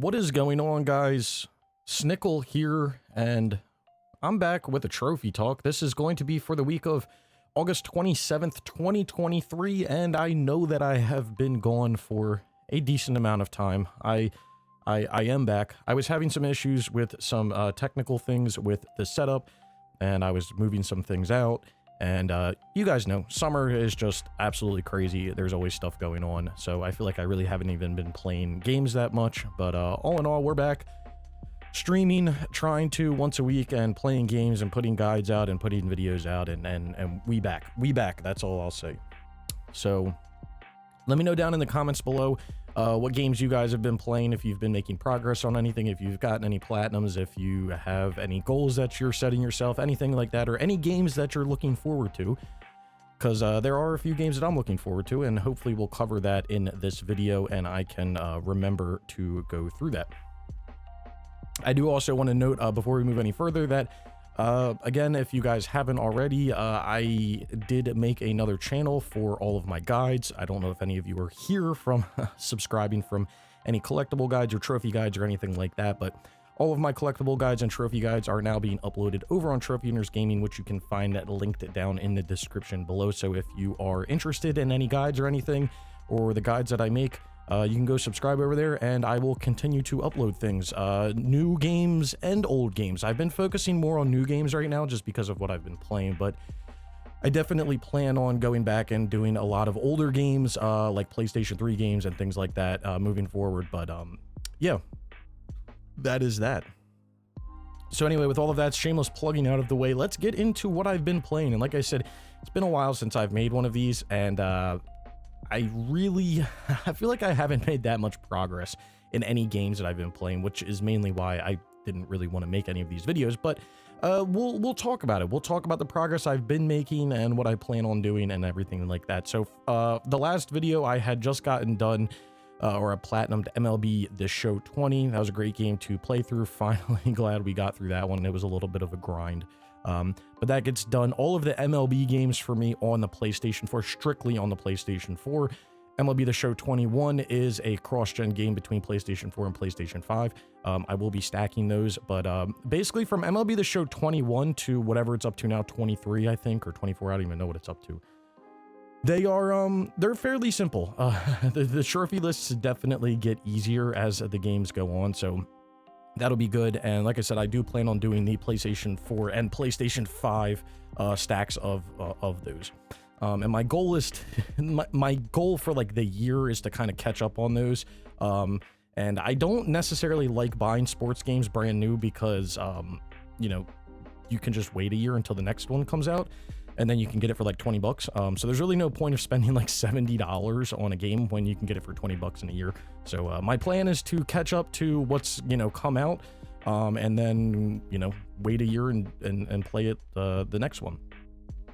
What is going on, guys? Snickel here, and I'm back with a trophy talk. This is going to be for the week of August 27th, 2023, and I know that I have been gone for a decent amount of time. I am back. I was having some issues with some technical things with the setup, and I was moving some things out. And you guys know, summer is just absolutely crazy. There's always stuff going on. So I feel like I really haven't even been playing games that much. But all in all, we're back streaming, trying to once a week and playing games and putting guides out and putting videos out. And we back. We back. That's all I'll say. So let me know down in the comments below what games you guys have been playing, if you've been making progress on anything, if you've gotten any platinums, if you have any goals that you're setting yourself, anything like that, or any games that you're looking forward to, because there are a few games that I'm looking forward to, and hopefully we'll cover that in this video and I can remember to go through that. I do also want to note before we move any further that again, if you guys haven't already, I did make another channel for all of my guides. I don't know if any of you are here from subscribing from any collectible guides or trophy guides or anything like that, but all of my collectible guides and trophy guides are now being uploaded over on Trophy Owners Gaming, which you can find that linked down in the description below. So if you are interested in any guides or anything, or the guides that I make, you can go subscribe over there, and I will continue to upload things, new games and old games. I've been focusing more on new games right now just because of what I've been playing, but I definitely plan on going back and doing a lot of older games, like PlayStation 3 games and things like that, moving forward. But yeah, that is that. So anyway, with all of that shameless plugging out of the way, let's get into what I've been playing. And like I said, it's been a while since I've made one of these, and I feel like I haven't made that much progress in any games that I've been playing, which is mainly why I didn't really want to make any of these videos. But we'll talk about it. We'll talk about the progress I've been making and what I plan on doing and everything like that. So the last video I had just gotten done, or a platinumed MLB The Show 20. That was a great game to play through. Finally glad we got through that one. It was a little bit of a grind. But that gets done. All of the MLB games for me on the PlayStation 4, strictly on the PlayStation 4. MLB The Show 21 is a cross-gen game between PlayStation 4 and PlayStation 5. I will be stacking those, but basically from MLB The Show 21 to whatever it's up to now, 23, I think, or 24, I don't even know what it's up to. They are, they're fairly simple. The trophy lists definitely get easier as the games go on, so that'll be good. And like I said, I do plan on doing the PlayStation 4 and PlayStation 5 stacks of those. And my goal is my goal for like the year is to kind of catch up on those. And I don't necessarily like buying sports games brand new because you know, you can just wait a year until the next one comes out, and then you can get it for like 20 bucks. So there's really no point of spending like $70 on a game when you can get it for 20 bucks in a year. So my plan is to catch up to what's, you know, come out, and then, you know, wait a year and play it the next one.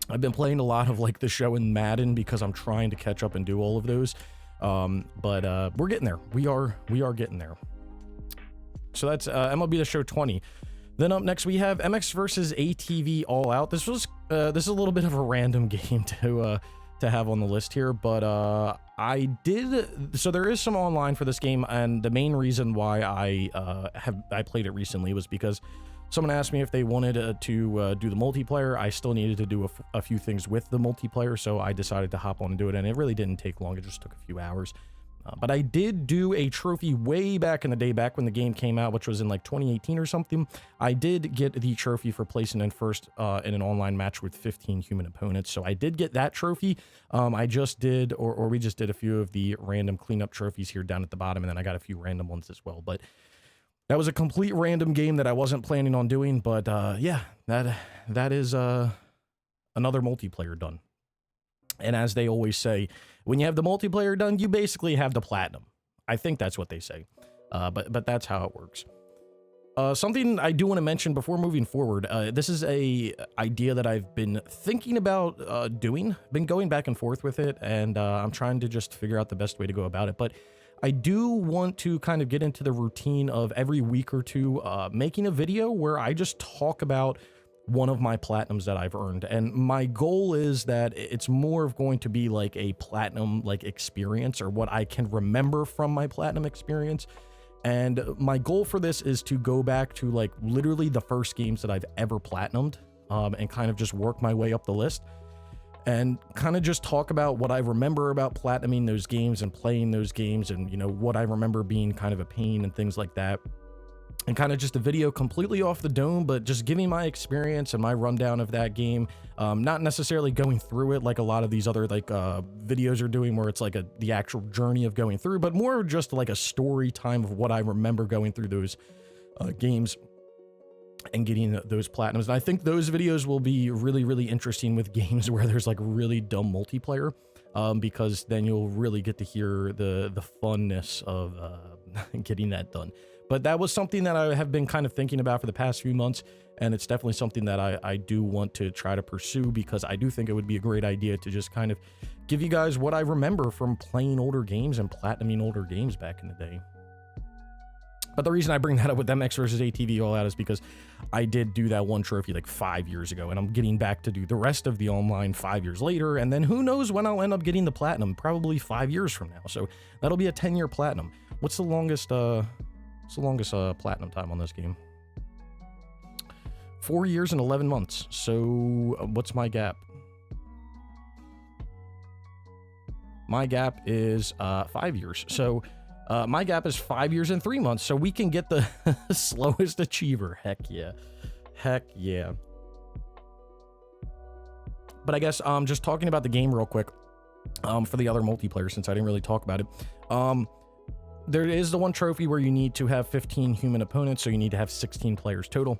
I've been playing a lot of like The Show and Madden because I'm trying to catch up and do all of those. But we're getting there. We are getting there. So that's MLB The Show 20. Then up next we have MX versus ATV All Out. This is a little bit of a random game to have on the list here, but so there is some online for this game, and the main reason why I played it recently was because someone asked me if they wanted to do the multiplayer. I still needed to do a few things with the multiplayer, so I decided to hop on and do it, and it really didn't take long. It just took a few hours. But I did do a trophy way back in the day, back when the game came out, which was in like 2018 or something. I did get the trophy for placing in first in an online match with 15 human opponents. So I did get that trophy. I just did, or we just did a few of the random cleanup trophies here down at the bottom, and then I got a few random ones as well. But that was a complete random game that I wasn't planning on doing. But yeah, that is another multiplayer done. And as they always say, when you have the multiplayer done, you basically have the platinum. I think that's what they say. But that's how it works. Something I do want to mention before moving forward, this is a idea that I've been thinking about doing, been going back and forth with it, and I'm trying to just figure out the best way to go about it. But I do want to kind of get into the routine of every week or two making a video where I just talk about one of my platinums that I've earned. And my goal is that it's more of going to be like a platinum like experience, or what I can remember from my platinum experience. And my goal for this is to go back to like literally the first games that I've ever platinumed, and kind of just work my way up the list and kind of just talk about what I remember about platinuming those games and playing those games, and, you know, what I remember being kind of a pain and things like that. And kind of just a video completely off the dome, but just giving my experience and my rundown of that game. Not necessarily going through it like a lot of these other like videos are doing, where it's like the actual journey of going through, but more just like a story time of what I remember going through those games and getting those platinums. And I think those videos will be really, really interesting with games where there's like really dumb multiplayer, because then you'll really get to hear the funness of getting that done. But that was something that I have been kind of thinking about for the past few months, and it's definitely something that I do want to try to pursue, because I do think it would be a great idea to just kind of give you guys what I remember from playing older games and platinuming older games back in the day. But the reason I bring that up with MX versus ATV all out is because I did do that one trophy like 5 years ago, and I'm getting back to do the rest of the online 5 years later, and then who knows when I'll end up getting the platinum, probably 5 years from now. So that'll be a 10-year platinum. What's the longest platinum time on this game? 4 years and 11 months. So what's my gap? My gap is 5 years. So my gap is 5 years and 3 months. So we can get the slowest achiever. Heck yeah. Heck yeah. But I guess just talking about the game real quick, for the other multiplayer, since I didn't really talk about it. There is the one trophy where you need to have 15 human opponents, so you need to have 16 players total.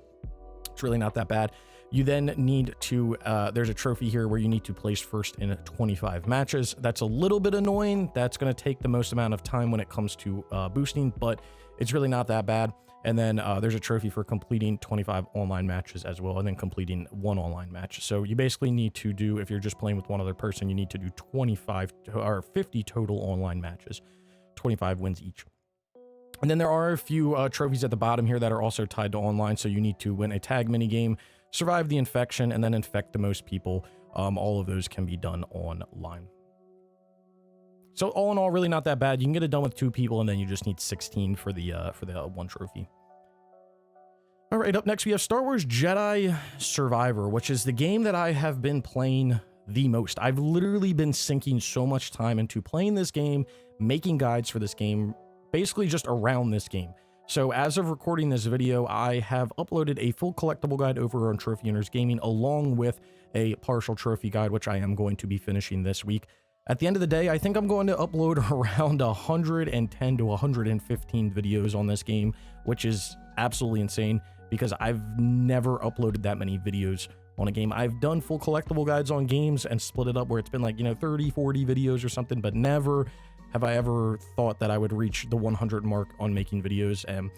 It's really not that bad. You then need to, there's a trophy here where you need to place first in 25 matches. That's a little bit annoying. That's going to take the most amount of time when it comes to boosting, but it's really not that bad. And then there's a trophy for completing 25 online matches as well, and then completing one online match. So you basically need to do, if you're just playing with one other person, you need to do 25 or 50 total online matches. 25 wins each. And then there are a few trophies at the bottom here that are also tied to online. So you need to win a tag mini game, survive the infection, and then infect the most people. All of those can be done online. So all in all, really not that bad. You can get it done with 2 people, and then you just need 16 for the one trophy. All right, up next we have Star Wars Jedi Survivor, which is the game that I have been playing the most. I've literally been sinking so much time into playing this game, making guides for this game, basically just around this game. So as of recording this video, I have uploaded a full collectible guide over on Trophy Owners Gaming, along with a partial trophy guide, which I am going to be finishing this week. At the end of the day, I think I'm going to upload around 110 to 115 videos on this game, which is absolutely insane because I've never uploaded that many videos on a game. I've done full collectible guides on games and split it up where it's been like, 30, 40 videos or something, but never have I ever thought that I would reach the 100 mark on making videos. And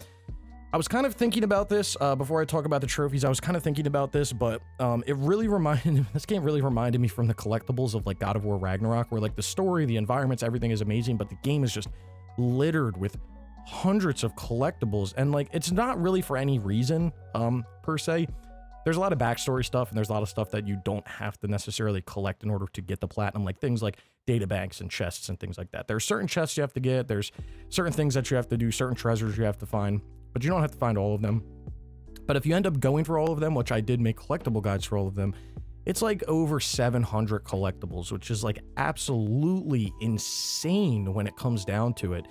I was kind of thinking about this before I talk about the trophies. I was kind of thinking about this, but it really reminded this game really reminded me from the collectibles of like God of War Ragnarok, where like the story, the environments, everything is amazing, but the game is just littered with hundreds of collectibles, and like it's not really for any reason per se. There's a lot of backstory stuff, and there's a lot of stuff that you don't have to necessarily collect in order to get the platinum, like things like data banks and chests and things like that. There's certain chests you have to get, there's certain things that you have to do, certain treasures you have to find, but you don't have to find all of them. But if you end up going for all of them, which I did make collectible guides for all of them, it's like over 700 collectibles, which is like absolutely insane when it comes down to it.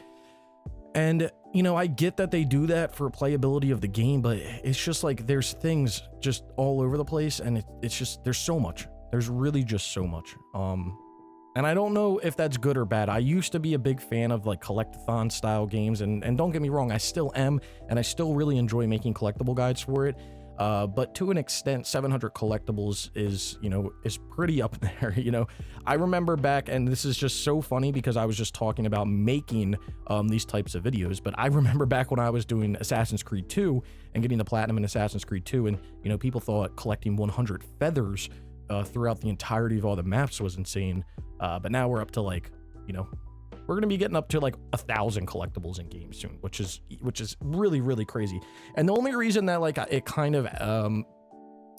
And, I get that they do that for playability of the game, but it's just like there's things just all over the place, and it's just, there's so much. There's really just so much. And I don't know if that's good or bad. I used to be a big fan of like collectathon style games, and don't get me wrong, I still am, and I still really enjoy making collectible guides for it. But to an extent, 700 collectibles is pretty up there. I remember back, and this is just so funny because I was just talking about making these types of videos, but I remember back when I was doing Assassin's Creed 2 and getting the platinum in Assassin's Creed 2, and people thought collecting 100 feathers throughout the entirety of all the maps was insane. But now we're up to like, we're going to be getting up to like 1,000 collectibles in games soon, which is really, really crazy. And the only reason that like it kind of,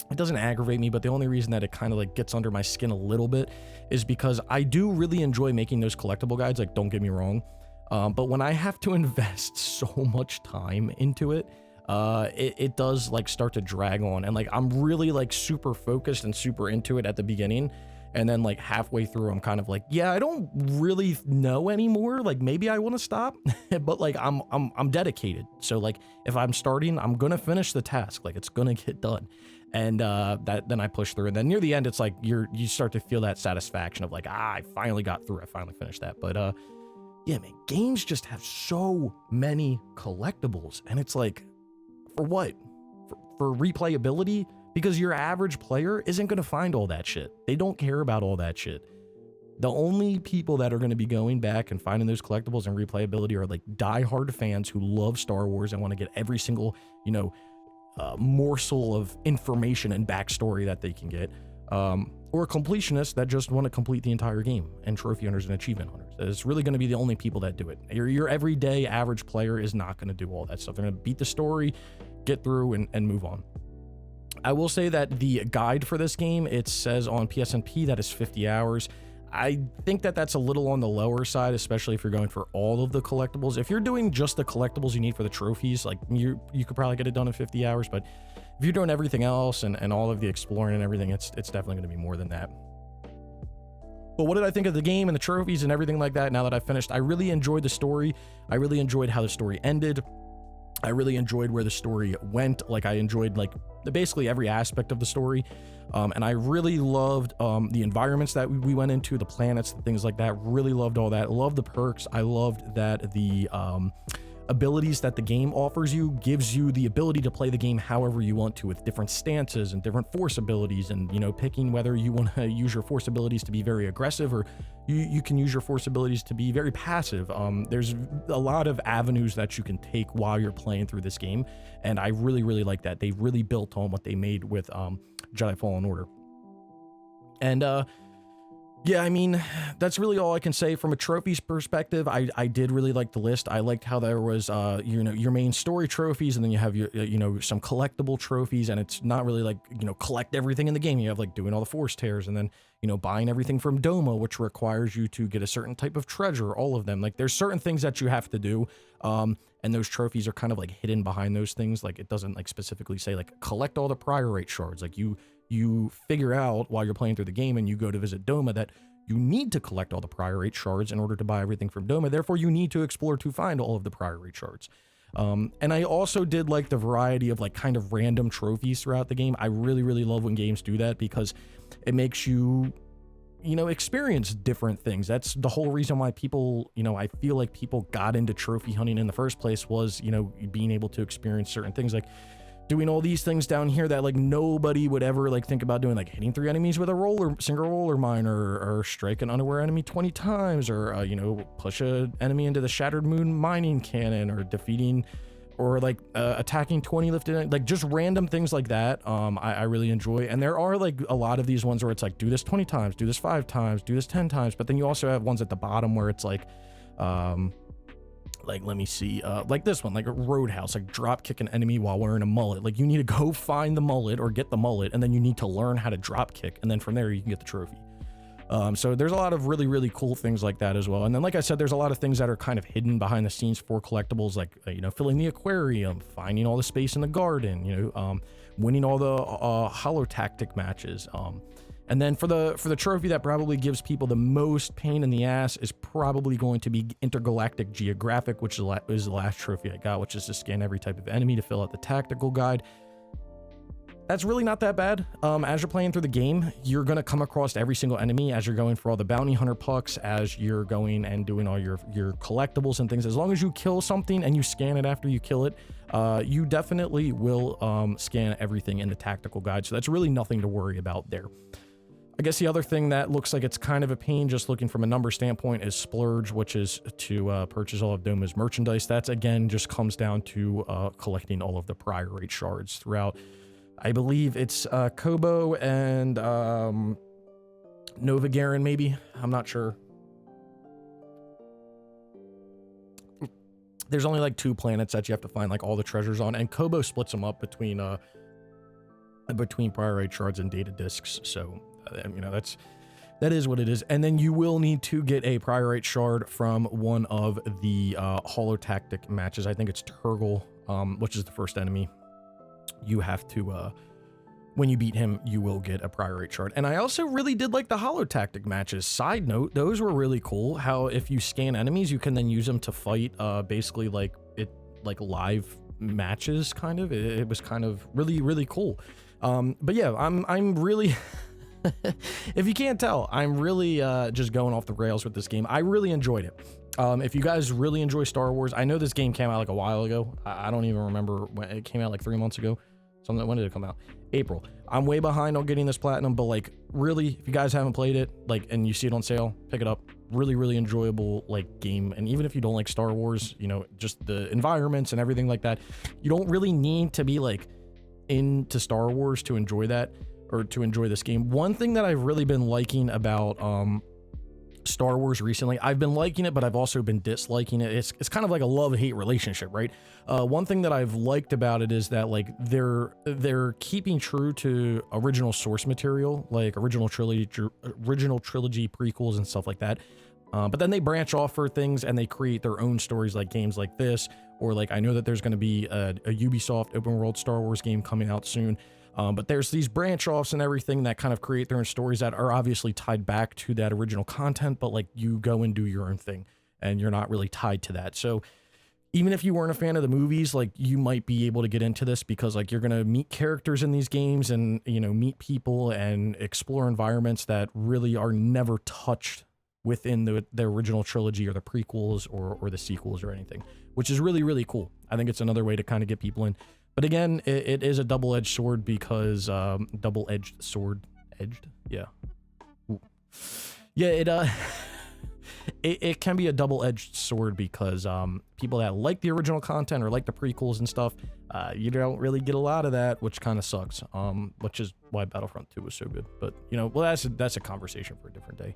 it doesn't aggravate me, but the only reason that it kind of like gets under my skin a little bit is because I do really enjoy making those collectible guides. Like, don't get me wrong. But when I have to invest so much time into it, it does like start to drag on, and like I'm really like super focused and super into it at the beginning, and then like halfway through I'm kind of like, yeah, I don't really know anymore, like maybe I want to stop. But like I'm dedicated, so like if I'm starting, I'm gonna finish the task, like it's gonna get done. And then I push through, and then near the end it's like you start to feel that satisfaction of like, I finally got through, I finally finished that. But yeah, man, games just have so many collectibles, and it's like, for what? For replayability? Because your average player isn't going to find all that shit. They don't care about all that shit. The only people that are going to be going back and finding those collectibles and replayability are like diehard fans who love Star Wars and want to get every single, you know, morsel of information and backstory that they can get. Or completionists that just want to complete the entire game, and trophy hunters and achievement hunters. It's really going to be the only people that do it. Your everyday average player is not going to do all that stuff. They're going to beat the story, get through, and move on. I will say that the guide for this game, it says on PSNP that it's 50 hours. I think that that's a little on the lower side, especially if you're going for all of the collectibles. If you're doing just the collectibles you need for the trophies, like you could probably get it done in 50 hours, but if you're doing everything else and all of the exploring and everything, it's definitely going to be more than that. But what did I think of the game and the trophies and everything like that now that I finished? I really enjoyed the story. I really enjoyed how the story ended. I really enjoyed where the story went. Like I enjoyed like basically every aspect of the story. And I really loved the environments that we went into, the planets, things like that. Really loved all that. Loved the perks. I loved that the abilities that the game offers you gives you the ability to play the game however you want to, with different stances and different force abilities, and you know, picking whether you want to use your force abilities to be very aggressive, or you can use your force abilities to be very passive. There's a lot of avenues that you can take while you're playing through this game, and I really like that. They really built on what they made with Jedi Fallen Order. And yeah, I mean, that's really all I can say from a trophies perspective. I did really like the list. I liked how there was, you know, your main story trophies, and then you have your, you know, some collectible trophies, and it's not really like, you know, collect everything in the game. You have like doing all the force tears, and then, you know, buying everything from Doma, which requires you to get a certain type of treasure, all of them. Like there's certain things that you have to do. And those trophies are kind of like hidden behind those things. Like it doesn't like specifically say like collect all the priorate shards. Like you figure out while you're playing through the game and you go to visit Doma that you need to collect all the priorate shards in order to buy everything from Doma. Therefore, you need to explore to find all of the priorate shards. And I also did like the variety of like kind of random trophies throughout the game. I really love when games do that, because it makes you, you know, experience different things. That's the whole reason why people, you know, I feel like people got into trophy hunting in the first place was, you know, being able to experience certain things, like doing all these things down here that like nobody would ever like think about doing, like hitting 3 enemies with a single roller mine, or strike an unaware enemy 20 times, or you know, push an enemy into the Shattered Moon mining cannon, or defeating, or like attacking 20 lifted, like just random things like that. I really enjoy, and there are like a lot of these ones where it's like do this 20 times, do this 5 times, do this 10 times, but then you also have ones at the bottom where it's like let me see, like this one, like a Roadhouse, like drop kick an enemy while wearing a mullet. Like you need to go find the mullet or get the mullet, and then you need to learn how to drop kick, and then from there you can get the trophy. So there's a lot of really cool things like that as well. And then, like I said, there's a lot of things that are kind of hidden behind the scenes for collectibles, like, you know, filling the aquarium, finding all the space in the garden, you know, winning all the holo tactic matches. And then for the trophy that probably gives people the most pain in the ass is probably going to be Intergalactic Geographic, which is the last trophy I got, which is to scan every type of enemy to fill out the tactical guide. That's really not that bad. As you're playing through the game, you're going to come across every single enemy as you're going for all the bounty hunter pucks, as you're going and doing all your collectibles and things. As long as you kill something and you scan it after you kill it, you definitely will scan everything in the tactical guide. So that's really nothing to worry about there. I guess the other thing that looks like it's kind of a pain just looking from a number standpoint is Splurge, which is to purchase all of Doma's merchandise. That's, again, just comes down to collecting all of the priorate shards throughout. I believe it's Kobo and Nova Garen, maybe. I'm not sure. There's only like 2 planets that you have to find like all the treasures on, and Kobo splits them up between priorate shards and data discs. So you know, that's That is what it is. And then you will need to get a priorite shard from one of the holotactic matches. I think it's Turgle, which is the first enemy. You have to, when you beat him, you will get a priorite shard. And I also really did like the holotactic matches. Side note, those were really cool. How if you scan enemies, you can then use them to fight basically like live matches, kind of. It was kind of really, really cool. But yeah, I'm really... if you can't tell, I'm really just going off the rails with this game. I really enjoyed it. If you guys really enjoy Star Wars, I know this game came out like a while ago. I don't even remember when it came out, like 3 months ago. When did it come out? April. I'm way behind on getting this platinum, but like really, if you guys haven't played it, like, and you see it on sale, pick it up. Really, really enjoyable like game. And even if you don't like Star Wars, you know, just the environments and everything like that, you don't really need to be like into Star Wars to enjoy that. Or to enjoy this game. One thing that I've really been liking about Star Wars recently, I've been liking it, but I've also been disliking it. It's kind of like a love-hate relationship, right? One thing that I've liked about it is that like they're keeping true to original source material, like original trilogy prequels and stuff like that. But then they branch off for things and they create their own stories, like games like this, or like I know that there's going to be a Ubisoft open world Star Wars game coming out soon. But there's these branch offs and everything that kind of create their own stories that are obviously tied back to that original content, but like you go and do your own thing and you're not really tied to that. So even if you weren't a fan of the movies, like you might be able to get into this because like you're going to meet characters in these games and, you know, meet people and explore environments that really are never touched within the original trilogy or the prequels or the sequels or anything, which is really, really cool. I think it's another way to kind of get people in. But again, it is a double-edged sword because double-edged sword edged, yeah, ooh. Yeah. It can be a double-edged sword because people that like the original content or like the prequels and stuff, you don't really get a lot of that, which kind of sucks. Which is why Battlefront 2 was so good. But you know, well, that's a conversation for a different day.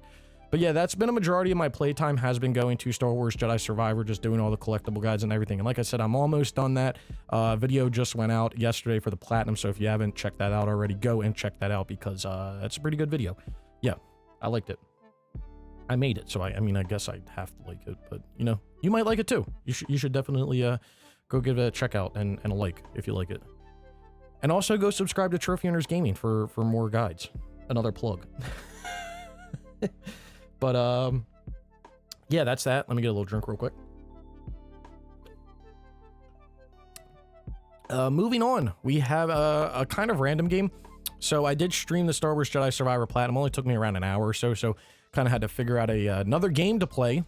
But yeah, that's been a majority of my playtime has been going to Star Wars Jedi Survivor, just doing all the collectible guides and everything. And like I said, I'm almost done that. Video just went out yesterday for the platinum, so if you haven't checked that out already, go and check that out because that's a pretty good video. Yeah, I liked it. I made it, so I mean, I guess I'd have to like it, but you know, you might like it too. You should definitely go give it a check out and a like if you like it. And also go subscribe to Trophy Hunters Gaming for more guides. Another plug. But, yeah, that's that. Let me get a little drink real quick. Moving on, we have a kind of random game. So I did stream the Star Wars Jedi Survivor Platinum. Only took me around an hour or so. So kind of had to figure out another game to play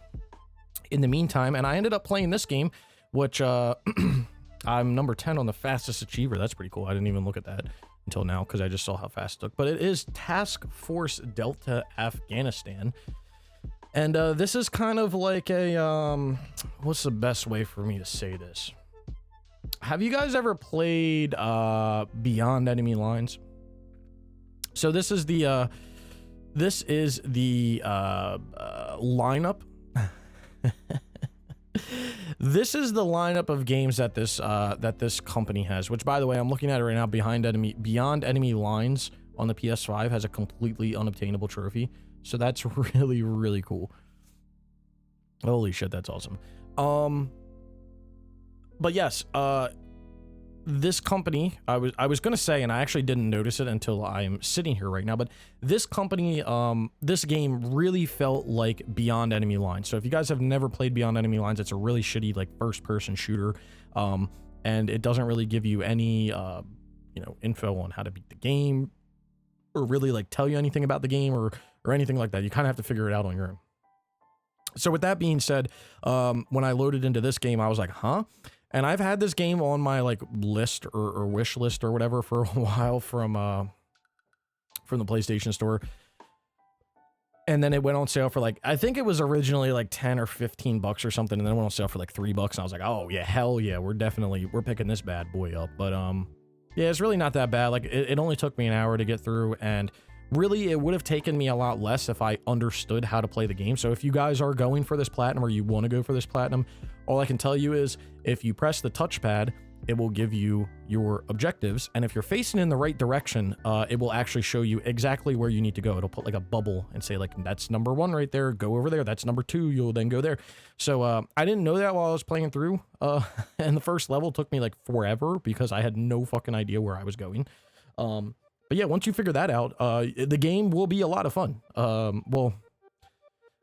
in the meantime. And I ended up playing this game, which I'm number 10 on the fastest achiever. That's pretty cool. I didn't even look at that until now because I just saw how fast it took. But it is Task Force Delta Afghanistan. And this is kind of like a, what's the best way for me to say this? Have you guys ever played Beyond Enemy Lines? So this is the lineup. This is the lineup of games that this company has, which by the way, I'm looking at it right now. Beyond Enemy Lines on the PS5 has a completely unobtainable trophy. So that's really, really cool. Holy shit, that's awesome. But yes, this company, I was gonna say, and I actually didn't notice it until I'm sitting here right now, but this company, this game really felt like Beyond Enemy Lines. So if you guys have never played Beyond Enemy Lines, it's a really shitty like first-person shooter, and it doesn't really give you any, info on how to beat the game, or really like tell you anything about the game or anything like that. You kind of have to figure it out on your own. So with that being said, when I loaded into this game, I was like, huh? And I've had this game on my like list or wish list or whatever for a while from the PlayStation Store. And then it went on sale for like, I think it was originally like 10 or 15 bucks or something. And then it went on sale for like $3. And I was like, oh yeah, hell yeah. We're picking this bad boy up. But, yeah, it's really not that bad. Like it only took me an hour to get through, and really it would have taken me a lot less if I understood how to play the game. So if you guys are going for this platinum or you want to go for this platinum, all I can tell you is if you press the touchpad it will give you your objectives. And if you're facing in the right direction, it will actually show you exactly where you need to go. It'll put like a bubble and say like, that's number 1 right there. Go over there. That's number 2. You'll then go there. So I didn't know that while I was playing through. And the first level took me like forever because I had no fucking idea where I was going. But yeah, once you figure that out, the game will be a lot of fun. Well,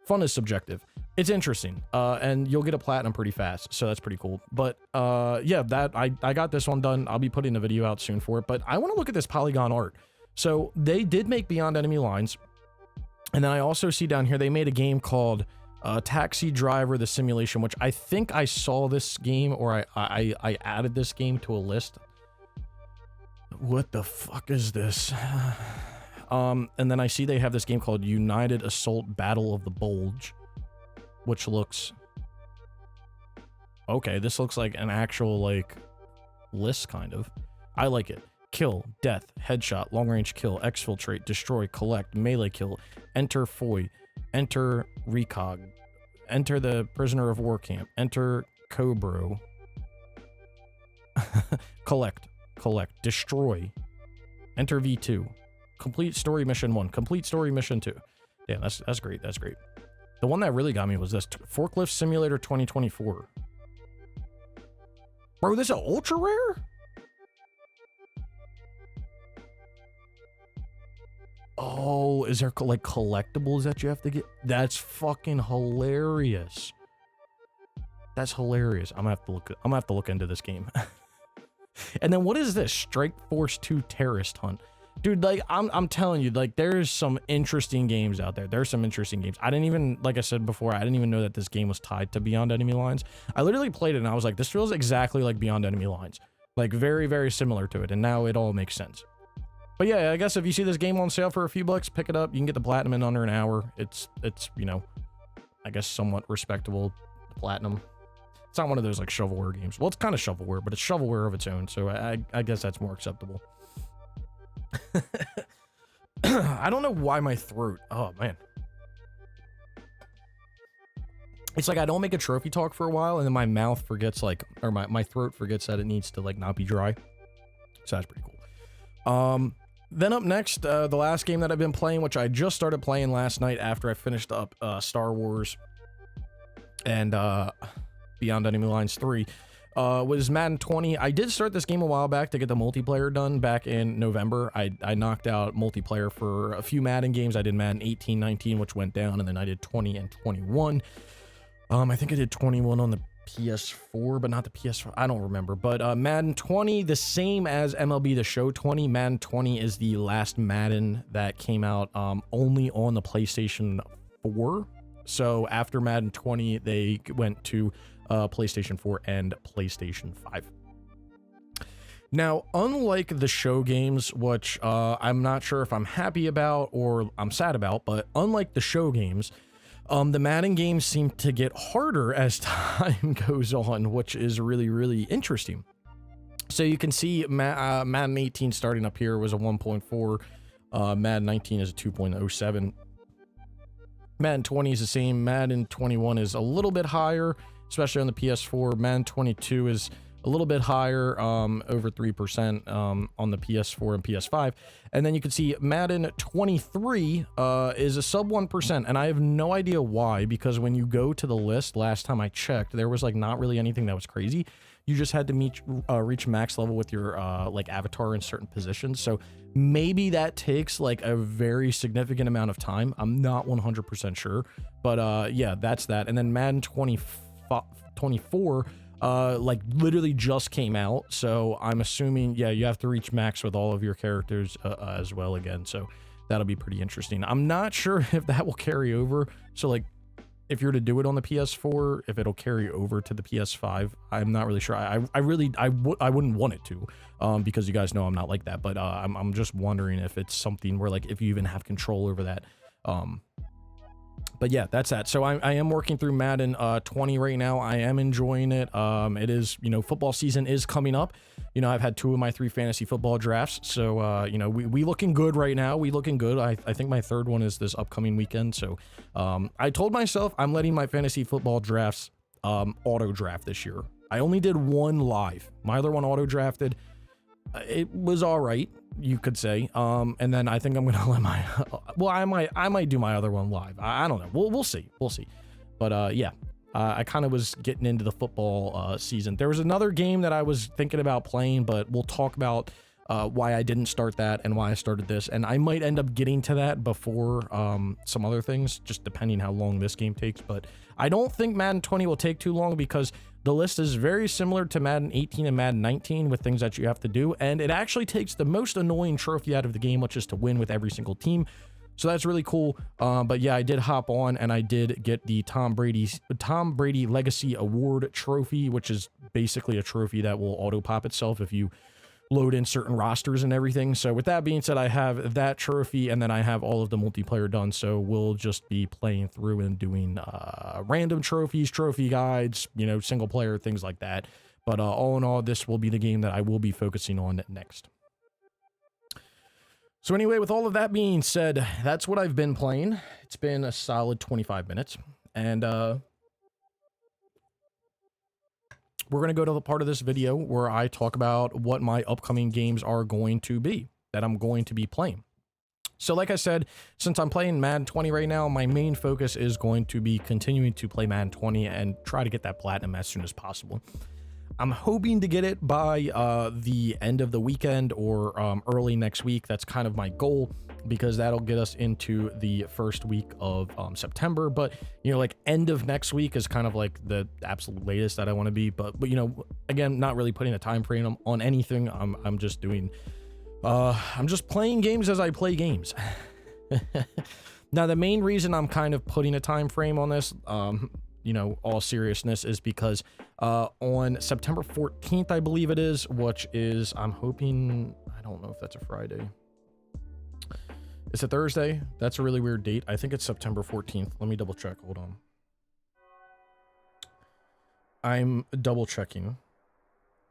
fun is subjective. It's interesting, and you'll get a platinum pretty fast, so that's pretty cool. But yeah, I got this one done. I'll be putting a video out soon for it, but I want to look at this polygon art. So they did make Beyond Enemy Lines, and then I also see down here they made a game called Taxi Driver: The Simulation, which I think I saw this game, or I added this game to a list. What the fuck is this? And then I see they have this game called United Assault Battle of the Bulge, which looks okay. This looks like an actual like list kind of. I like it. Kill, death, headshot, long range kill, exfiltrate, destroy, collect, melee kill, enter foy, enter recog, enter the prisoner of war camp, enter cobro, collect, destroy, enter V2, complete story mission 1, complete story mission 2. Yeah, that's great. That's great. The one that really got me was this Forklift Simulator 2024. Bro, this is ultra rare? Oh, is there like collectibles that you have to get? That's fucking hilarious. That's hilarious. I'm gonna have to look into this game. And then what is this? Strike Force 2 Terrorist Hunt. Dude, like, I'm telling you, like, there's some interesting games out there. There's some interesting games. I didn't even, like I said before, I didn't even know that this game was tied to Beyond Enemy Lines. I literally played it and I was like, this feels exactly like Beyond Enemy Lines. Like, very, very similar to it. And now it all makes sense. But yeah, I guess if you see this game on sale for a few bucks, pick it up. You can get the platinum in under an hour. It's you know, I guess somewhat respectable platinum. It's not one of those, like, shovelware games. Well, it's kind of shovelware, but it's shovelware of its own. So I guess that's more acceptable. I don't know why my throat, oh man, it's like I don't make a trophy talk for a while and then my mouth forgets, like, or my throat forgets that it needs to like not be dry. So that's pretty cool. Then up next, the last game that I've been playing, which I just started playing last night after I finished up Star Wars and Beyond Enemy Lines 3, was Madden 20. I did start this game a while back to get the multiplayer done back in November. I knocked out multiplayer for a few Madden games. I did Madden 18, 19, which went down, and then I did 20 and 21. I think I did 21 on the PS4, but not the PS4. I don't remember. But Madden 20, the same as MLB The Show 20. Madden 20 is the last Madden that came out only on the PlayStation 4. So after Madden 20, they went to PlayStation 4 and PlayStation 5. Now, unlike the show games, which I'm not sure if I'm happy about or I'm sad about, but unlike the show games, the Madden games seem to get harder as time goes on, which is really, really interesting. So you can see Madden 18 starting up here was a 1.4. Madden 19 is a 2.07. Madden 20 is the same. Madden 21 is a little bit higher, especially on the PS4. Madden 22 is a little bit higher, over 3% on the PS4 and PS5. And then you can see Madden 23 is a sub 1%. And I have no idea why, because when you go to the list, last time I checked, there was like not really anything that was crazy. You just had to reach max level with your like avatar in certain positions. So maybe that takes like a very significant amount of time. I'm not 100% sure, but yeah, that's that. And then Madden 24 like literally just came out, so I'm assuming, yeah, you have to reach max with all of your characters as well again, so that'll be pretty interesting. I'm not sure if that will carry over, so like if you're to do it on the PS4, if it'll carry over to the PS5, I'm not really sure. I wouldn't want it to, because you guys know I'm not like that, but I'm just wondering if it's something where like if you even have control over that. But yeah, that's that. So I am working through Madden 20 right now. I am enjoying it. It is, you know, football season is coming up. You know, I've had 2 of my 3 fantasy football drafts. So, you know, we looking good right now. We looking good. I think my 3rd one is this upcoming weekend. So I told myself I'm letting my fantasy football drafts auto draft this year. I only did one live. My other one auto drafted. It was all right, you could say. And then I think I'm gonna let my well, I might do my other one live. I don't know. We'll see. But yeah, I kind of was getting into the football season. There was another game that I was thinking about playing, but we'll talk about why I didn't start that and why I started this. And I might end up getting to that before some other things, just depending how long this game takes. But I don't think Madden 20 will take too long because the list is very similar to Madden 18 and Madden 19 with things that you have to do. And it actually takes the most annoying trophy out of the game, which is to win with every single team. So that's really cool. But yeah, I did hop on and I did get the Tom Brady Legacy Award trophy, which is basically a trophy that will auto pop itself if you load in certain rosters and everything. So with that being said, I have that trophy and then I have all of the multiplayer done. So we'll just be playing through and doing random trophies, trophy guides, you know, single player, things like that. But all in all, this will be the game that I will be focusing on next. So anyway, with all of that being said, that's what I've been playing. It's been a solid 25 minutes. And we're going to go to the part of this video where I talk about what my upcoming games are going to be, that I'm going to be playing. So like I said, since I'm playing Madden 20 right now, my main focus is going to be continuing to play Madden 20 and try to get that platinum as soon as possible. I'm hoping to get it by the end of the weekend or early next week. That's kind of my goal because that'll get us into the first week of September. But, you know, like end of next week is kind of like the absolute latest that I want to be. But you know, again, not really putting a time frame on anything. I'm just doing, I'm just playing games as I play games. Now, the main reason I'm kind of putting a time frame on this, you know, all seriousness, is because on September 14th, I believe it is, which is, I'm hoping, I don't know if that's a Friday. It's a Thursday. That's a really weird date. I think it's September 14th. Let me double check. Hold on. I'm double checking.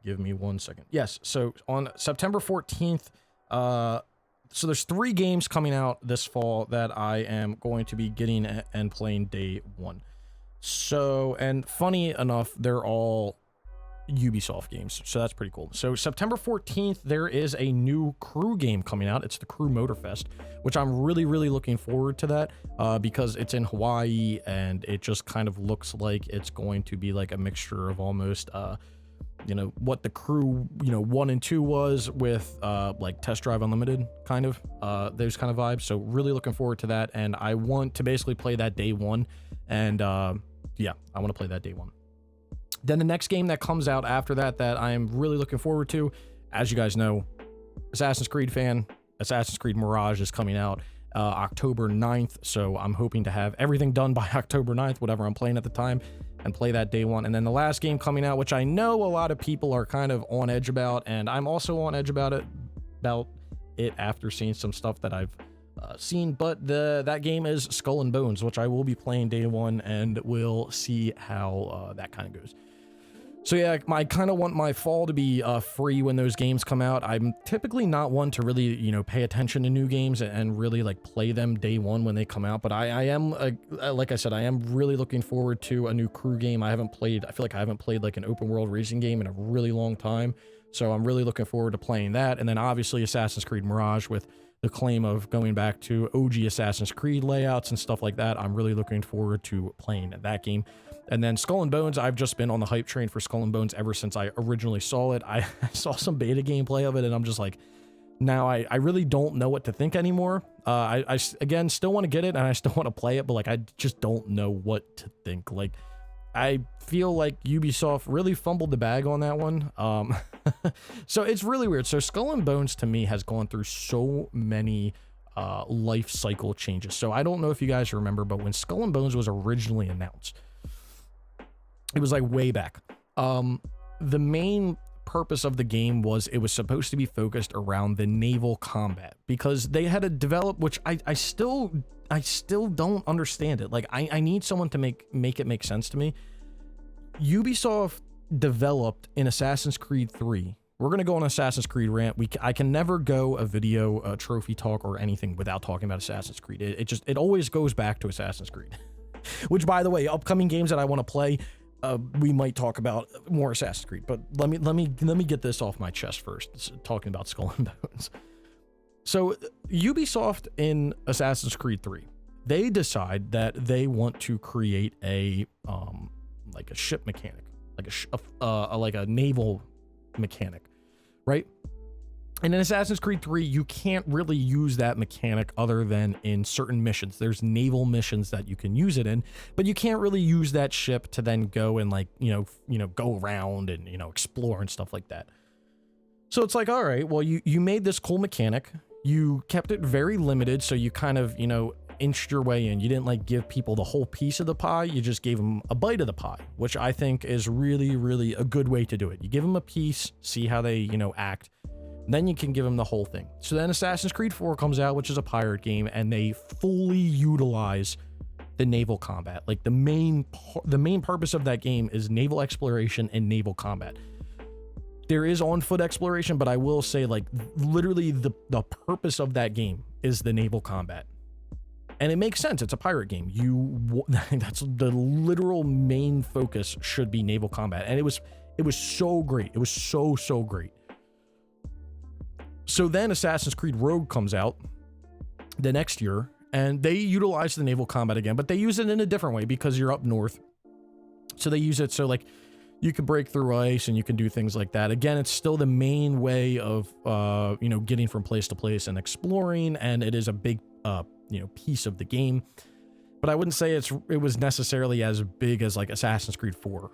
Give me 1 second. Yes. So on September 14th, so there's 3 games coming out this fall that I am going to be getting and playing day 1. So, and funny enough, they're all Ubisoft games, so that's pretty cool. So September 14th, there is a new crew game coming out. It's the Crew Motorfest, which I'm really looking forward to that because it's in Hawaii and it just kind of looks like it's going to be like a mixture of almost you know, what the Crew, you know, 1 and 2 was with like Test Drive Unlimited, kind of those kind of vibes. So really looking forward to that, and I want to basically play that day 1, and yeah, I want to play that day 1. Then the next game that comes out after that I am really looking forward to, as you guys know, Assassin's Creed fan, Assassin's Creed Mirage is coming out October 9th. So I'm hoping to have everything done by October 9th, whatever I'm playing at the time, and play that day 1. And then the last game coming out, which I know a lot of people are kind of on edge about, and I'm also on edge about it after seeing some stuff that I've seen, but that game is Skull and Bones, which I will be playing day 1, and we'll see how that kind of goes. So yeah, I kind of want my fall to be free when those games come out. I'm typically not one to really, you know, pay attention to new games and really like play them day 1 when they come out. But I am, like I said, I am really looking forward to a new crew game. I feel like I haven't played like an open world racing game in a really long time. So I'm really looking forward to playing that. And then obviously Assassin's Creed Mirage, with the claim of going back to OG Assassin's Creed layouts and stuff like that. I'm really looking forward to playing that game. And then Skull and Bones, I've just been on the hype train for Skull and Bones ever since I originally saw it. I saw some beta gameplay of it, and I'm just like, now I really don't know what to think anymore. I again, still want to get it, and I still want to play it, but like, I just don't know what to think. Like, I feel like Ubisoft really fumbled the bag on that one. So it's really weird. So Skull and Bones to me has gone through so many life cycle changes. So I don't know if you guys remember, but when Skull and Bones was originally announced, it was like way back. The main purpose of the game was it was supposed to be focused around the naval combat, because they had to develop, which I still don't understand it. Like, I need someone to make it make sense to me. Ubisoft developed in Assassin's Creed 3. We're going to go on Assassin's Creed rant. I can never go a video, a trophy talk, or anything without talking about Assassin's Creed. It always goes back to Assassin's Creed. Which, by the way, upcoming games that I want to play, we might talk about more Assassin's Creed, but let me get this off my chest first. Talking about Skull and Bones. So Ubisoft in Assassin's Creed 3, they decide that they want to create a like a ship mechanic, like a naval mechanic, right? And in Assassin's Creed 3, you can't really use that mechanic other than in certain missions. There's naval missions that you can use it in, but you can't really use that ship to then go and like, you know, go around and, you know, explore and stuff like that. So it's like, all right, well, you made this cool mechanic. You kept it very limited, so you kind of, you know, inched your way in. You didn't like give people the whole piece of the pie. You just gave them a bite of the pie, which I think is really, really a good way to do it. You give them a piece, see how they, you know, act. Then you can give them the whole thing. So then Assassin's Creed 4 comes out, which is a pirate game, and they fully utilize the naval combat. Like the main purpose of that game is naval exploration and naval combat. There is on-foot exploration, but I will say, like, literally the purpose of that game is the naval combat. And it makes sense. It's a pirate game. That's the literal main focus should be naval combat. And it was so great. It was so great. So then Assassin's Creed Rogue comes out the next year, and they utilize the naval combat again, but they use it in a different way because you're up north. So they use it so like you can break through ice and you can do things like that. Again, it's still the main way of you know, getting from place to place and exploring, and it is a big you know, piece of the game. But I wouldn't say it was necessarily as big as like Assassin's Creed 4.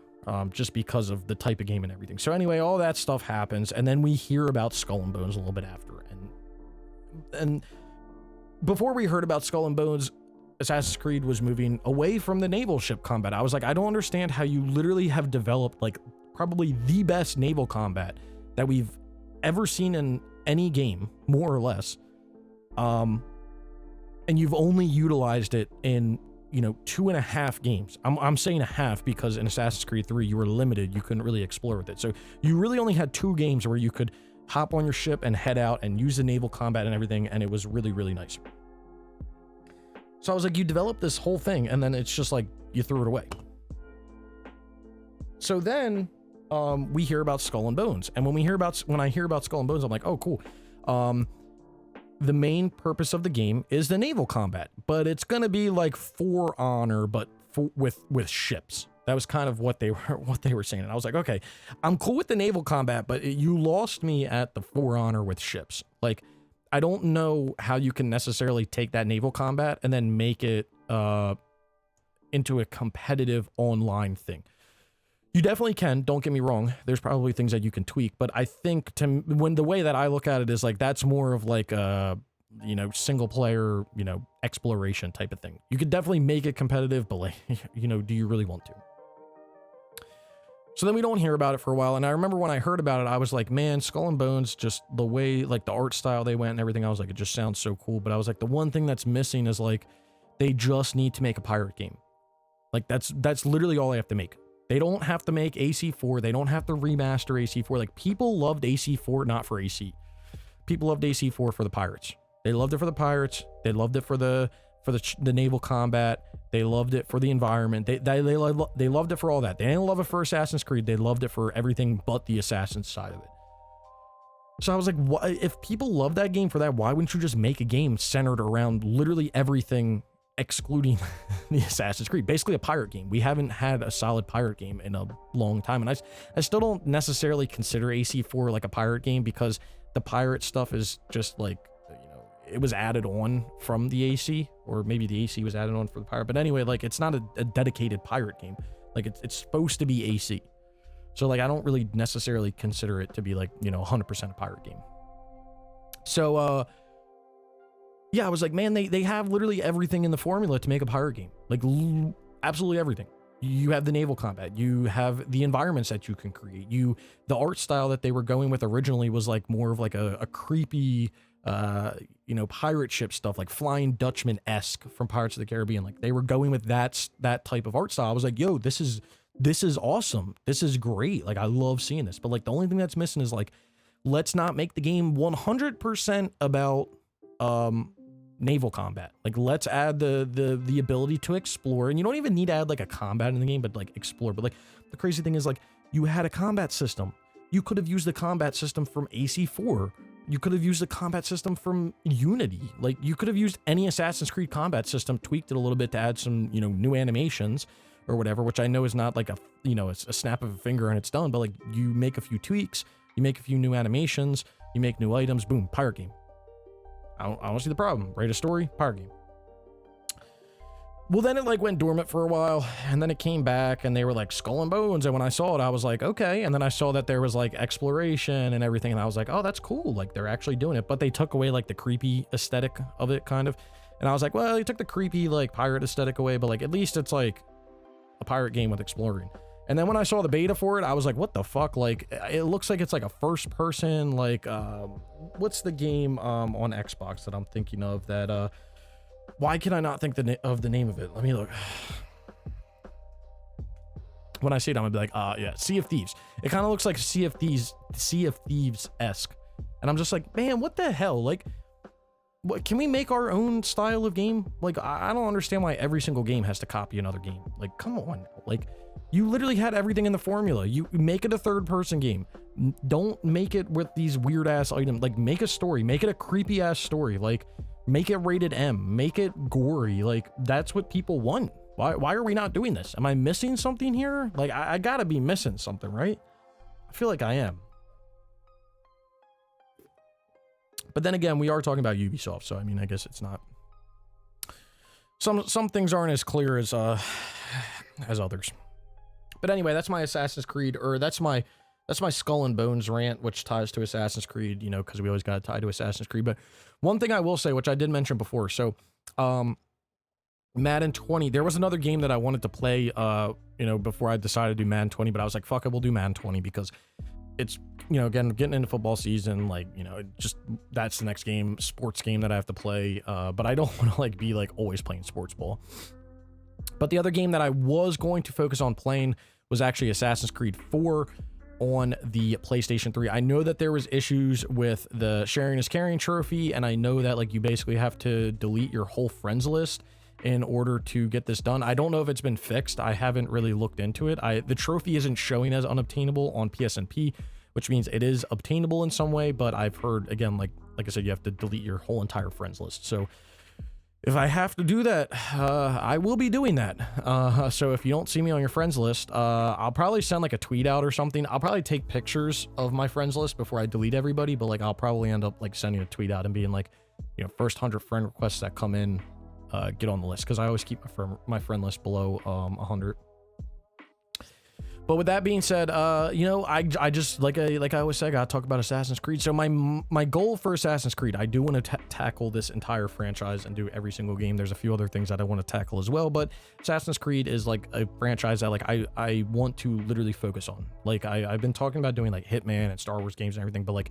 Just because of the type of game and everything. So anyway, all that stuff happens, and then we hear about Skull and Bones a little bit after. And before we heard about Skull and Bones, Assassin's Creed was moving away from the naval ship combat. I was like, I don't understand how you literally have developed like probably the best naval combat that we've ever seen in any game, more or less. And you've only utilized it in, you know, 2.5 games. I'm saying a half because in Assassin's Creed 3, you were limited. You couldn't really explore with it. So you really only had 2 games where you could hop on your ship and head out and use the naval combat and everything. And it was really, really nice. So I was like, you developed this whole thing and then it's just like, you threw it away. So then we hear about Skull and Bones. And when I hear about Skull and Bones, I'm like, oh, cool. The main purpose of the game is the naval combat, but it's going to be like For Honor, but with ships. That was kind of what they were saying. And I was like, okay, I'm cool with the naval combat, but you lost me at the For Honor with ships. Like, I don't know how you can necessarily take that naval combat and then make it into a competitive online thing. You definitely can, don't get me wrong. There's probably things that you can tweak, but I think the way that I look at it is like, that's more of like a, you know, single player, you know, exploration type of thing. You could definitely make it competitive, but like, you know, do you really want to? So then we don't hear about it for a while. And I remember when I heard about it, I was like, man, Skull and Bones, just the way, like the art style they went and everything. I was like, it just sounds so cool. But I was like, the one thing that's missing is like, they just need to make a pirate game. Like that's literally all they have to make. They don't have to make AC4. They don't have to remaster AC4. Like, people loved AC4 not for AC. People loved AC4 for the pirates. They loved it for the pirates. They loved it for the naval combat. They loved it for the environment. They loved it for all that. They didn't love it for Assassin's Creed. They loved it for everything but the Assassin's side of it. So I was like, if people love that game for that, why wouldn't you just make a game centered around literally everything excluding the Assassin's Creed? Basically a pirate game. We haven't had a solid pirate game in a long time. And I still don't necessarily consider AC4 like a pirate game because the pirate stuff is just like, you know, it was added on from the AC, or maybe the AC was added on for the pirate. But anyway, like, it's not a dedicated pirate game. Like, it's supposed to be AC. So like, I don't really necessarily consider it to be like, you know, 100% a pirate game. So, yeah, I was like, man, they have literally everything in the formula to make a pirate game. Like, absolutely everything. You have the naval combat. You have the environments that you can create. The art style that they were going with originally was like more of like a creepy, you know, pirate ship stuff, like Flying Dutchman-esque from Pirates of the Caribbean. Like, they were going with that type of art style. I was like, yo, this is awesome. This is great. Like, I love seeing this. But like, the only thing that's missing is like, let's not make the game 100% about, naval combat. Like, let's add the ability to explore, and you don't even need to add like a combat in the game, but like explore. But like the crazy thing is, like, you had a combat system. You could have used the combat system from AC4. You could have used the combat system from Unity. Like, you could have used any Assassin's Creed combat system, tweaked it a little bit to add some, you know, new animations or whatever, which I know is not like a, you know, it's a snap of a finger and it's done, but like, you make a few tweaks, you make a few new animations, you make new items, boom, pirate game. I don't see the problem. Write a story, pirate game. Well, then it like went dormant for a while, and then it came back, and they were like Skull and Bones, and when I saw it, I was like, okay, and then I saw that there was like exploration and everything, and I was like, oh, that's cool, like they're actually doing it, but they took away like the creepy aesthetic of it, kind of, and I was like, well, they took the creepy like pirate aesthetic away, but like at least it's like a pirate game with exploring. And then when I saw the beta for it, I was like, what the fuck? Like, it looks like it's like a first person, like, what's the game on Xbox that I'm thinking of that, why can I not think of the name of it? Let me look. When I see it, I'm gonna be like, yeah, Sea of Thieves. It kind of looks like Sea of Thieves-esque. And I'm just like, man, what the hell? Like, what, can we make our own style of game? Like, I don't understand why every single game has to copy another game. Like, come on. Like, you literally had everything in the formula. You make it a third-person game. Don't make it with these weird-ass items. Like, make a story. Make it a creepy-ass story. Like, make it rated M. Make it gory. Like, that's what people want. Why are we not doing this? Am I missing something here? Like, I gotta be missing something, right? I feel like I am. But then again, we are talking about Ubisoft, so I mean, I guess it's not. Some things aren't as clear as others. But anyway, that's my Assassin's Creed, or that's my Skull and Bones rant, which ties to Assassin's Creed, you know, because we always got to tie to Assassin's Creed. But one thing I will say, which I did mention before, so Madden 20, there was another game that I wanted to play, you know, before I decided to do Madden 20, but I was like, fuck it, we'll do Madden 20 because it's, you know, again, getting into football season, like, you know, just, that's the next game, sports game that I have to play, but I don't want to, like, be, like, always playing sports ball. But the other game that I was going to focus on playing was actually Assassin's Creed 4 on the PlayStation 3. I know that there was issues with the sharing is caring trophy, and I know that, like, you basically have to delete your whole friends list in order to get this done. I don't know if it's been fixed. I haven't really looked into it. The trophy isn't showing as unobtainable on PSNP, which means it is obtainable in some way, but I've heard, again, like I said, you have to delete your whole entire friends list. So if I have to do that, I will be doing that. So if you don't see me on your friends list, I'll probably send like a tweet out or something. I'll probably take pictures of my friends list before I delete everybody, but like I'll probably end up like sending a tweet out and being like, you know, first 100 friend requests that come in, get on the list, because I always keep my friend list below 100. But with that being said, you know, I just, like I always say, I gotta talk about Assassin's Creed. So my goal for Assassin's Creed, I do want to tackle this entire franchise and do every single game. There's a few other things that I want to tackle as well, but Assassin's Creed is like a franchise that like I want to literally focus on. Like I've been talking about doing like Hitman and Star Wars games and everything, but like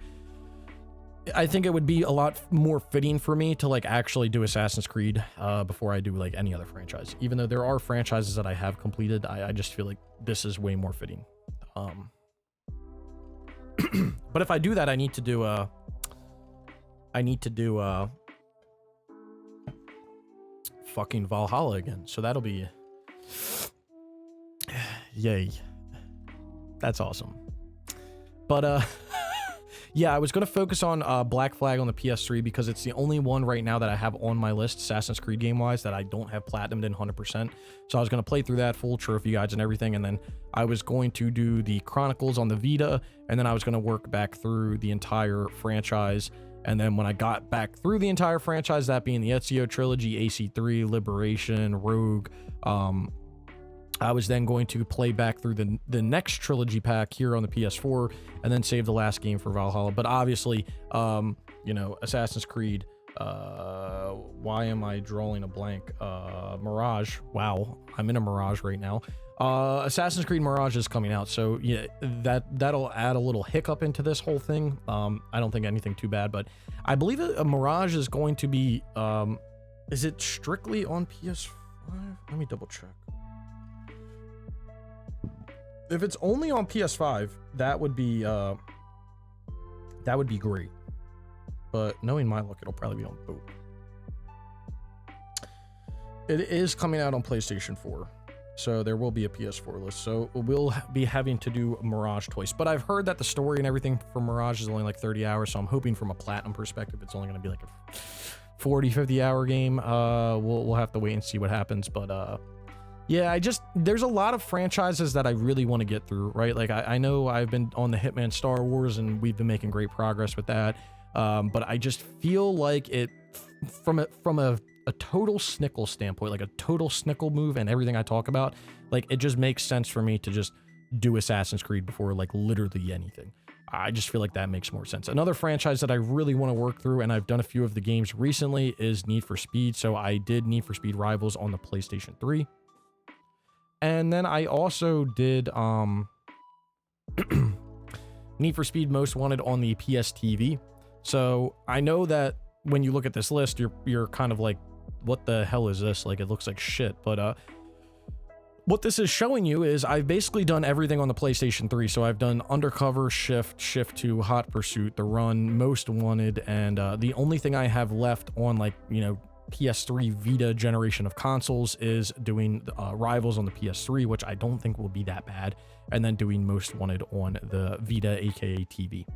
I think it would be a lot more fitting for me to like actually do Assassin's Creed before I do like any other franchise. Even though there are franchises that I have completed, I just feel like this is way more fitting. But if I do that, I need to do fucking Valhalla again. So that'll be yay. That's awesome. But yeah, I was going to focus on Black Flag on the PS3 because it's the only one right now that I have on my list, Assassin's Creed game-wise, that I don't have platinumed in 100%. So I was going to play through that, full trophy guides and everything, and then I was going to do the Chronicles on the Vita, and then I was going to work back through the entire franchise. And then when I got back through the entire franchise, that being the Ezio trilogy, AC3, Liberation, Rogue, I was then going to play back through the next trilogy pack here on the PS4 and then save the last game for Valhalla. But obviously, you know, Assassin's Creed, why am I drawing a blank? Mirage. Wow, I'm in a Mirage right now. Assassin's Creed Mirage is coming out, so yeah, that'll add a little hiccup into this whole thing. I don't think anything too bad, but I believe a Mirage is going to be, is it strictly on PS5? Let me double check. If it's only on PS5, that would be great. But knowing my luck, it'll probably be on both. It is coming out on PlayStation 4. So there will be a PS4 list. So we'll be having to do Mirage twice. But I've heard that the story and everything for Mirage is only like 30 hours. So I'm hoping from a platinum perspective, it's only going to be like a 40, 50 hour game. We'll have to wait and see what happens. But yeah, there's a lot of franchises that I really want to get through, right? Like I know I've been on the Hitman Star Wars and we've been making great progress with that. But I just feel like it from a total Snickel standpoint, like a total Snickel move and everything I talk about, like it just makes sense for me to just do Assassin's Creed before like literally anything. I just feel like that makes more sense. Another franchise that I really want to work through, and I've done a few of the games recently, is Need for Speed. So I did Need for Speed Rivals on the PlayStation 3. And then I also did Need for Speed Most Wanted on the PS TV. So I know that when you look at this list, you're kind of like, what the hell is this? Like, it looks like shit. But what this is showing you is I've basically done everything on the PlayStation 3. So I've done Undercover, Shift 2, Hot Pursuit, The Run, Most Wanted, and the only thing I have left on, like, you know, PS3 Vita generation of consoles is doing Rivals on the PS3, which I don't think will be that bad, and then doing Most Wanted on the Vita, aka TV,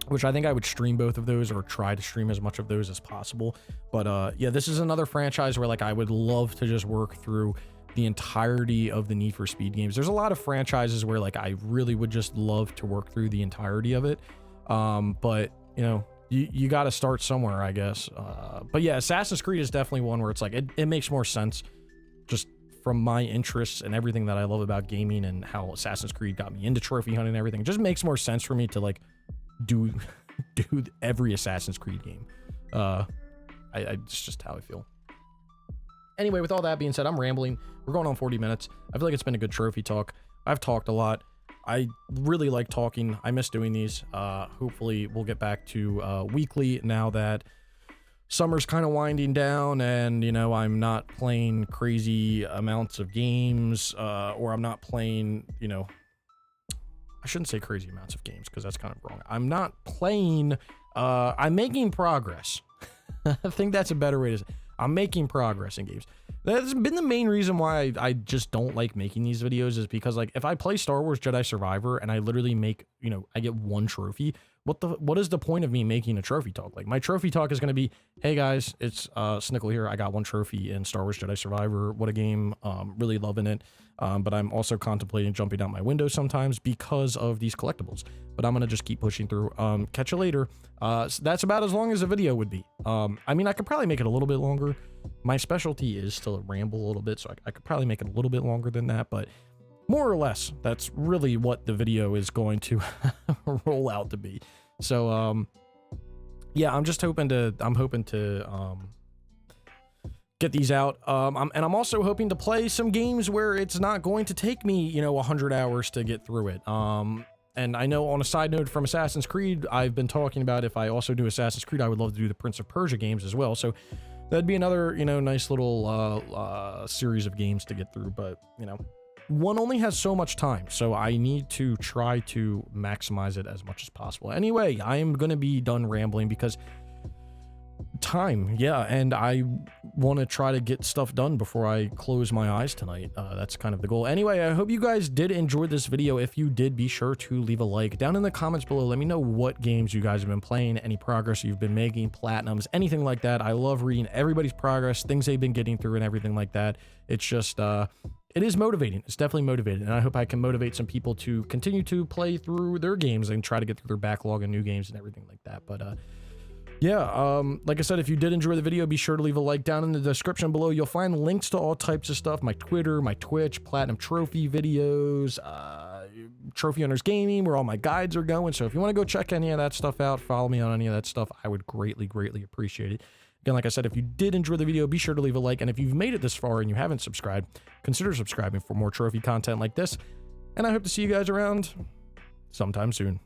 which I think I would stream both of those or try to stream as much of those as possible. But yeah, this is another franchise where like I would love to just work through the entirety of the Need for Speed games. There's a lot of franchises where like I really would just love to work through the entirety of it. But you know, you got to start somewhere, I guess. But yeah, Assassin's Creed is definitely one where it's like it makes more sense just from my interests and everything that I love about gaming and how Assassin's Creed got me into trophy hunting and everything. It just makes more sense for me to like do every Assassin's Creed game. It's just how I feel. Anyway, with all that being said, I'm rambling. We're going on 40 minutes. I feel like it's been a good trophy talk. I've talked a lot. I really like talking. I miss doing these. Hopefully we'll get back to weekly now that summer's kind of winding down and, you know, I'm not playing crazy amounts of games, or I'm not playing, you know, I shouldn't say crazy amounts of games because that's kind of wrong. I'm not playing, I'm making progress. I think that's a better way to say it. I'm making progress in games. That's been the main reason why I just don't like making these videos, is because like if I play Star Wars Jedi Survivor and I literally make, you know, I get one trophy, what is the point of me making a trophy talk? Like my trophy talk is going to be, hey guys, it's Snickel here. I got one trophy in Star Wars Jedi Survivor. What a game. Really loving it. But I'm also contemplating jumping out my window sometimes because of these collectibles. But I'm going to just keep pushing through. Catch you later. So that's about as long as a video would be. I mean, I could probably make it a little bit longer. My specialty is to ramble a little bit, so I could probably make it a little bit longer than that. But more or less, that's really what the video is going to roll out to be. So, yeah, I'm hoping to get these out. And I'm also hoping to play some games where it's not going to take me, you know, 100 hours to get through it. And I know on a side note from Assassin's Creed, I've been talking about if I also do Assassin's Creed, I would love to do the Prince of Persia games as well. So that'd be another, you know, nice little series of games to get through. But, you know, one only has so much time, so I need to try to maximize it as much as possible. Anyway, I am going to be done rambling because time, yeah, and I want to try to get stuff done before I close my eyes tonight. That's kind of the goal. Anyway, I hope you guys did enjoy this video. If you did, be sure to leave a like. Down in the comments below, let me know what games you guys have been playing, any progress you've been making, platinums, anything like that. I love reading everybody's progress, things they've been getting through and everything like that. It's just, it is motivating. It's definitely motivating, and I hope I can motivate some people to continue to play through their games and try to get through their backlog and new games and everything like that. But, yeah, like I said, if you did enjoy the video, be sure to leave a like. Down in the description below. You'll find links to all types of stuff, my Twitter, my Twitch, Platinum Trophy videos, Trophy Hunters Gaming, where all my guides are going. So if you want to go check any of that stuff out, follow me on any of that stuff, I would greatly, greatly appreciate it. Again, like I said, if you did enjoy the video, be sure to leave a like. And if you've made it this far and you haven't subscribed, consider subscribing for more trophy content like this. And I hope to see you guys around sometime soon.